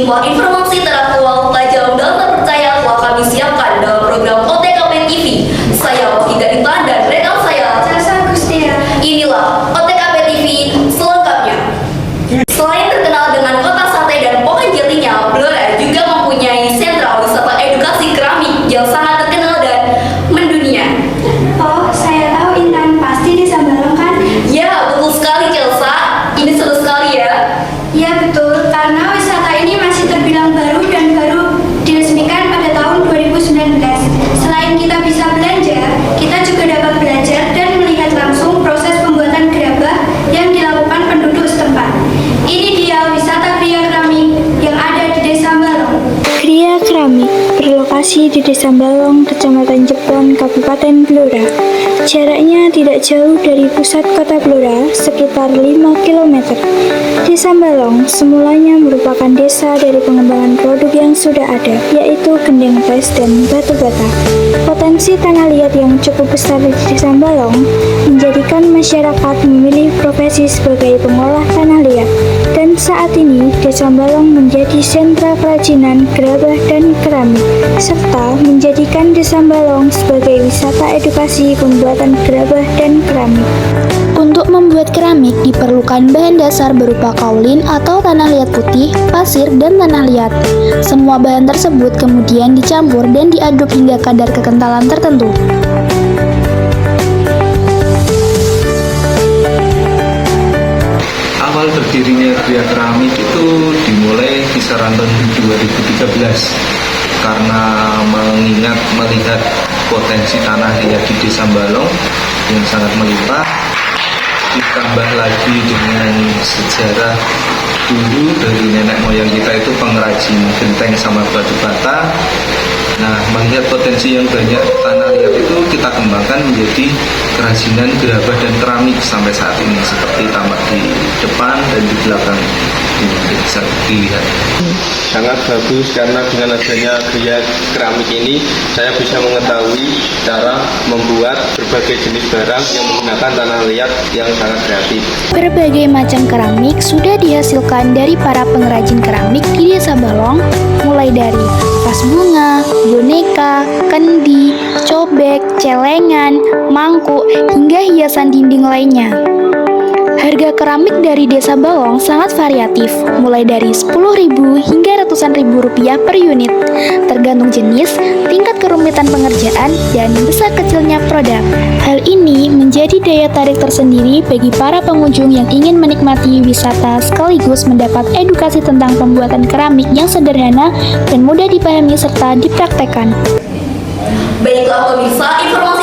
sejumlah informasi teraktual, tajam dan terpercaya telah kami siapkan dalam program OTKP TV. Saya Wahida Intan dan rekan saya Sasa Gustia. Inilah OTKP TV selengkapnya. Selain terkenal dengan kota sate dan pohon jatinya, Blora juga mempunyai sentra wisata edukasi keramik yang sangat terkenal dan mendunia. Oh, saya tahu Intan, pasti di Sambalong kan? Ya, betul sekali Chelsea. Ini seru sekali ya. Ya betul, karena wisata ini masih terbilang baru dan baru diresmikan pada tahun 2019. Selain kita bisa belanja, kita juga dapat belajar dan melihat langsung proses pembuatan gerabah yang dilakukan penduduk setempat. Ini dia wisata Kriya Keramik yang ada di Desa Balong. Kriya Keramik berlokasi di Desa Balong, Kecamatan Jepon, Kabupaten Blora. Jaraknya tidak jauh dari pusat kota Blora, sekitar 5 km. Desa Balong semulanya merupakan desa dari pengembangan produk yang sudah ada, yaitu gendeng tes dan batu bata. Potensi tanah liat yang cukup besar di Desa Balong menjadikan masyarakat memilih profesi sebagai pengolah tanah liat. Dan saat ini, Desa Balong menjadi sentra kerajinan, gerabah, dan keramik, serta menjadikan Desa Balong sebagai wisata edukasi pembuatan gerabah dan keramik. Untuk membuat keramik diperlukan bahan dasar berupa kaulin atau tanah liat putih, pasir, dan tanah liat. Semua bahan tersebut kemudian dicampur dan diaduk hingga kadar kekentalan tertentu. Awal berdirinya Kriya Keramik itu dimulai kisaran tahun 2013 karena melihat potensi tanah liat di Desa Balong yang sangat melimpah, ditambah lagi dengan sejarah dulu dari nenek moyang kita itu pengrajin genteng sama batu bata. Nah, melihat potensi yang banyak tanah liat itu kita kembangkan menjadi kerajinan gerabah dan keramik sampai saat ini, seperti tampak di depan dan di belakang bisa dilihat. Sangat bagus karena dengan adanya Kriya Keramik ini saya bisa mengetahui cara membuat berbagai jenis barang yang menggunakan tanah liat yang sangat kreatif. Berbagai macam keramik sudah dihasilkan dari para pengrajin keramik di Desa Balong, mulai dari vas bunga, boneka, kendi, cobek, celengan, mangkuk, hingga hiasan dinding lainnya. Harga keramik dari Desa Balong sangat variatif, mulai dari 10.000 hingga ratusan ribu rupiah per unit, tergantung jenis, tingkat kerumitan pengerjaan, dan besar kecilnya produk. Hal ini menjadi daya tarik tersendiri bagi para pengunjung yang ingin menikmati wisata sekaligus mendapat edukasi tentang pembuatan keramik yang sederhana dan mudah dipahami serta dipraktekkan. Baiklah pemirsa, informasi